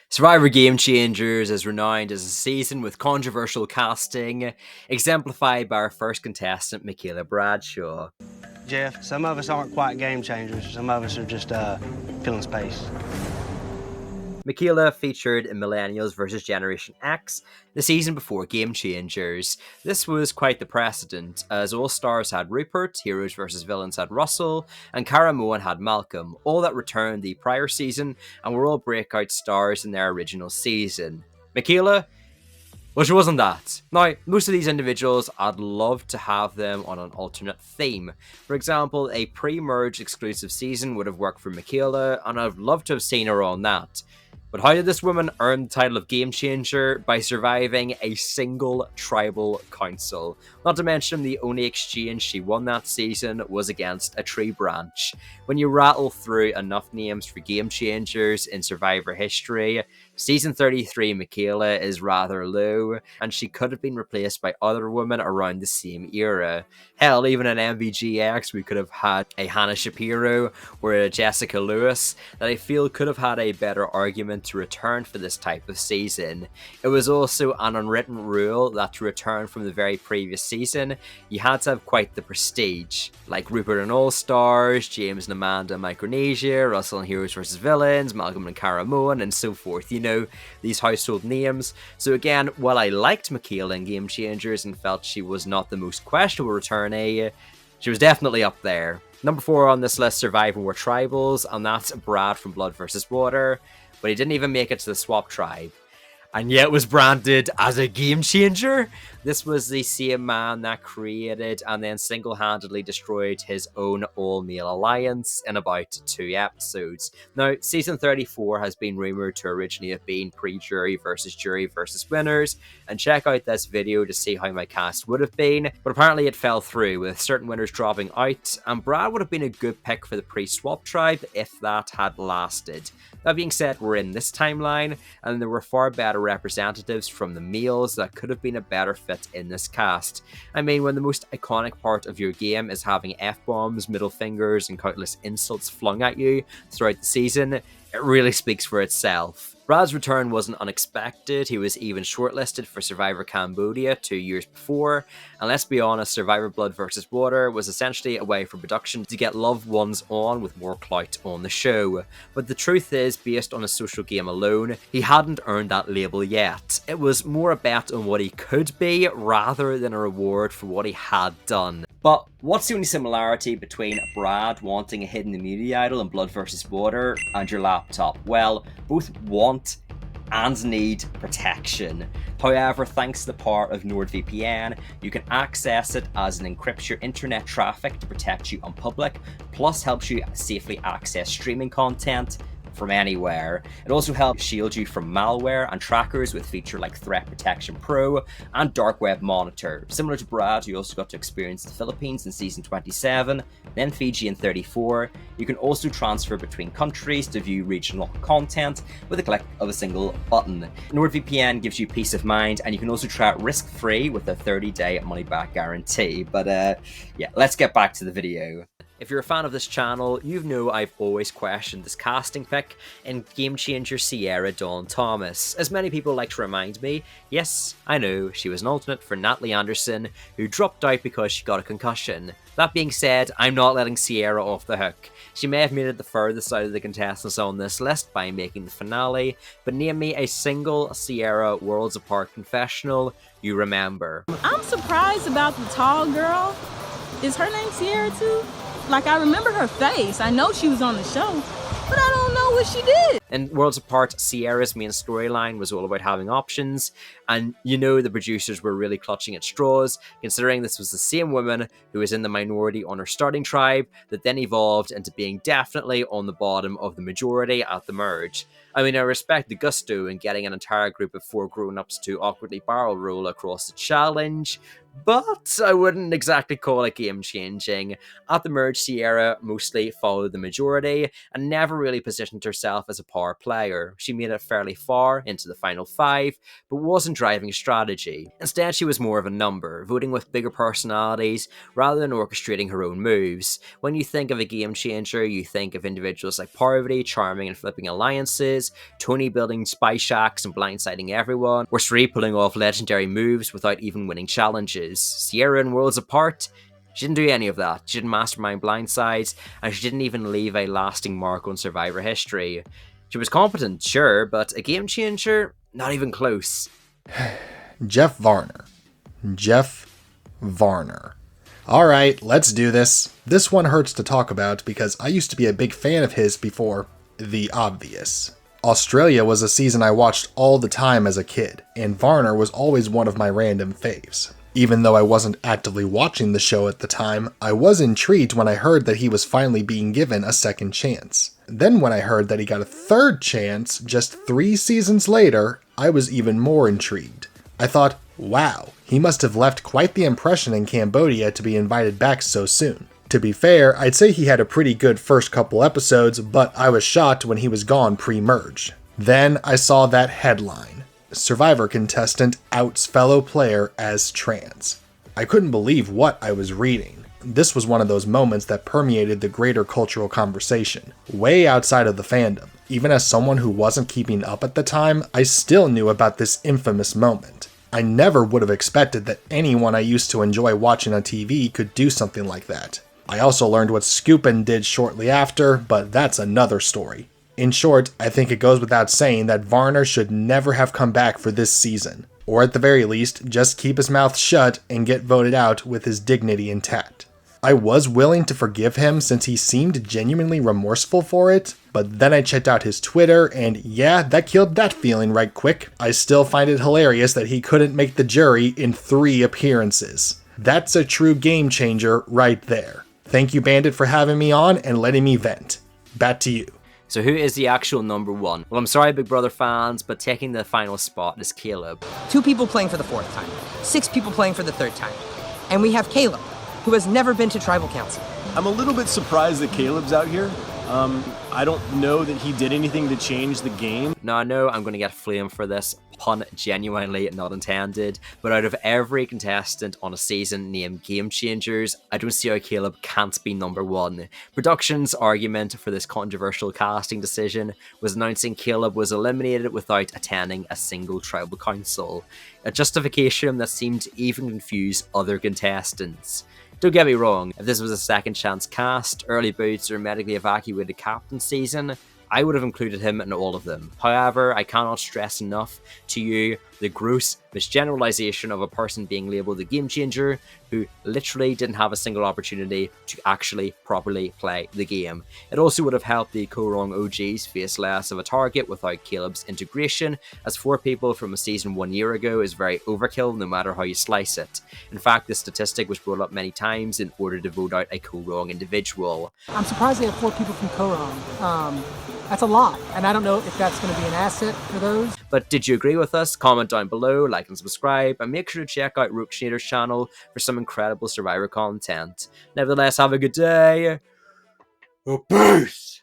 Survivor Gamechangers is renowned as a season with controversial casting, exemplified by our first contestant, Michaela Bradshaw. Jeff, some of us aren't quite game changers. Some of us are just filling space. Michaela featured in Millennials vs. Generation X, the season before Gamechangers. This was quite the precedent, as All Stars had Rupert, Heroes vs. Villains had Russell, and Karud had Malcolm, all that returned the prior season and were all breakout stars in their original season. Michaela? Well, she wasn't that. Now, most of these individuals, I'd love to have them on an alternate theme. For example, a pre-merge exclusive season would have worked for Michaela, and I'd love to have seen her on that. But how did this woman earn the title of Game Changer? By surviving a single tribal council. Not to mention, the only exchange she won that season was against a tree branch. When you rattle through enough names for Game Changers in Survivor history, Season 33 Michaela is rather low, and she could have been replaced by other women around the same era. Hell, even in MVGX we could have had a Hannah Shapiro or a Jessica Lewis that I feel could have had a better argument to return for this type of season. It was also an unwritten rule that to return from the very previous season, you had to have quite the prestige. Like Rupert and All Stars, James and Amanda in Micronesia, Russell and Heroes vs. Villains, Malcolm and Karud, and so forth. You know, these household names. So again, while I liked Michaela in Game Changers and felt she was not the most questionable returnee, she was definitely up there. Number 4 on this list, Survivor War Tribals, and that's Brad from Blood vs. Water, but he didn't even make it to the Swap Tribe. And yet was branded as a game changer. This was the same man that created and then single-handedly destroyed his own all-male alliance in about 2 episodes. Now, season 34 has been rumoured to originally have been pre-jury versus winners, and check out this video to see how my cast would have been, but apparently it fell through, with certain winners dropping out, and Brad would have been a good pick for the pre-swap tribe if that had lasted. That being said, we're in this timeline, and there were far better representatives from the males that could have been a better fit in this cast. I mean, when the most iconic part of your game is having F-bombs, middle fingers, and countless insults flung at you throughout the season, it really speaks for itself. Brad's return wasn't unexpected. He was even shortlisted for Survivor Cambodia 2 years before, and let's be honest, Survivor Blood vs. Water was essentially a way for production to get loved ones on with more clout on the show. But the truth is, based on a social game alone, he hadn't earned that label yet. It was more a bet on what he could be, rather than a reward for what he had done. But what's the only similarity between Brad wanting a hidden immunity idol in Blood vs. Water and your laptop? Well, both want and need protection. However, thanks to the power of NordVPN, you can access it as it encrypts your internet traffic to protect you on public, plus helps you safely access streaming content from anywhere. It also helps shield you from malware and trackers with features like Threat Protection Pro and Dark Web Monitor. Similar to Brad, you also got to experience the Philippines in season 27, then Fiji in 34. You can also transfer between countries to view regional content with a click of a single button. NordVPN gives you peace of mind, and you can also try it risk-free with a 30-day money-back guarantee. But yeah, let's get back to the video. If you're a fan of this channel, you know I've always questioned this casting pick in Game Changer Sierra Dawn Thomas. As many people like to remind me, yes, I know, she was an alternate for Natalie Anderson, who dropped out because she got a concussion. That being said, I'm not letting Sierra off the hook. She may have made it the furthest out of the contestants on this list by making the finale, but name me a single Sierra Worlds Apart confessional you remember. I'm surprised about the tall girl. Is her name Sierra too? Like, I remember her face. I know she was on the show, but I don't know what she did. In Worlds Apart, Sierra's main storyline was all about having options, and you know the producers were really clutching at straws, considering this was the same woman who was in the minority on her starting tribe that then evolved into being definitely on the bottom of the majority at the merge. I mean, I respect the gusto in getting an entire group of 4 grown-ups to awkwardly barrel roll across the challenge, but I wouldn't exactly call it game-changing. At the merge, Sierra mostly followed the majority and never really positioned herself as a power player. She made it fairly far into the final 5, but wasn't driving strategy. Instead, she was more of a number, voting with bigger personalities rather than orchestrating her own moves. When you think of a game changer, you think of individuals like Parvati charming and flipping alliances, cameras, Tony building spy shacks and blindsiding everyone, or Sri pulling off legendary moves without even winning challenges. Sierra in Worlds Apart, she didn't do any of that. She didn't mastermind blindsides, and she didn't even leave a lasting mark on Survivor history. She was competent, sure, but a game changer? Not even close. Jeff Varner. Jeff Varner. Alright, let's do this. This one hurts to talk about because I used to be a big fan of his before the obvious. Australia was a season I watched all the time as a kid, and Varner was always one of my random faves. Even though I wasn't actively watching the show at the time, I was intrigued when I heard that he was finally being given a second chance. Then when I heard that he got a third chance just 3 seasons later, I was even more intrigued. I thought, wow, he must have left quite the impression in Cambodia to be invited back so soon. To be fair, I'd say he had a pretty good first couple episodes, but I was shocked when he was gone pre-merge. Then I saw that headline. Survivor contestant outs fellow player as trans. I couldn't believe what I was reading. This was one of those moments that permeated the greater cultural conversation, way outside of the fandom. Even as someone who wasn't keeping up at the time, I still knew about this infamous moment. I never would have expected that anyone I used to enjoy watching on TV could do something like that. I also learned what Scoopin' did shortly after, but that's another story. In short, I think it goes without saying that Varner should never have come back for this season. Or at the very least, just keep his mouth shut and get voted out with his dignity intact. I was willing to forgive him since he seemed genuinely remorseful for it, but then I checked out his Twitter and yeah, that killed that feeling right quick. I still find it hilarious that he couldn't make the jury in 3 appearances. That's a true game changer right there. Thank you, Bandit, for having me on and letting me vent. Back to you. So who is the actual number 1? Well, I'm sorry, Big Brother fans, but taking the final spot is Caleb. 2 people playing for the 4th time, 6 people playing for the 3rd time. And we have Caleb, who has never been to Tribal Council. I'm a little bit surprised that Caleb's out here. I don't know that he did anything to change the game. Now I know I'm going to get flamed for this, pun genuinely not intended, but out of every contestant on a season named Gamechangers, I don't see how Caleb can't be number 1. Production's argument for this controversial casting decision was announcing Caleb was eliminated without attending a single tribal council, a justification that seemed to even confuse other contestants. Don't get me wrong, if this was a second chance cast, early boots, or medically evacuated captain season, I would have included him in all of them. However, I cannot stress enough to you the gross misgeneralization of a person being labelled a game changer who literally didn't have a single opportunity to actually properly play the game. It also would have helped the Korong OGs face less of a target without Caleb's integration, as 4 people from a season 1 year ago is very overkill no matter how you slice it. In fact, this statistic was brought up many times in order to vote out a Korong individual. I'm surprised they have 4 people from Korong. That's a lot, and I don't know if that's going to be an asset for those. But did you agree with us? Comment down below, like and subscribe, and make sure to check out Roachn8r's channel for some incredible Survivor content. Nevertheless, have a good day. Peace!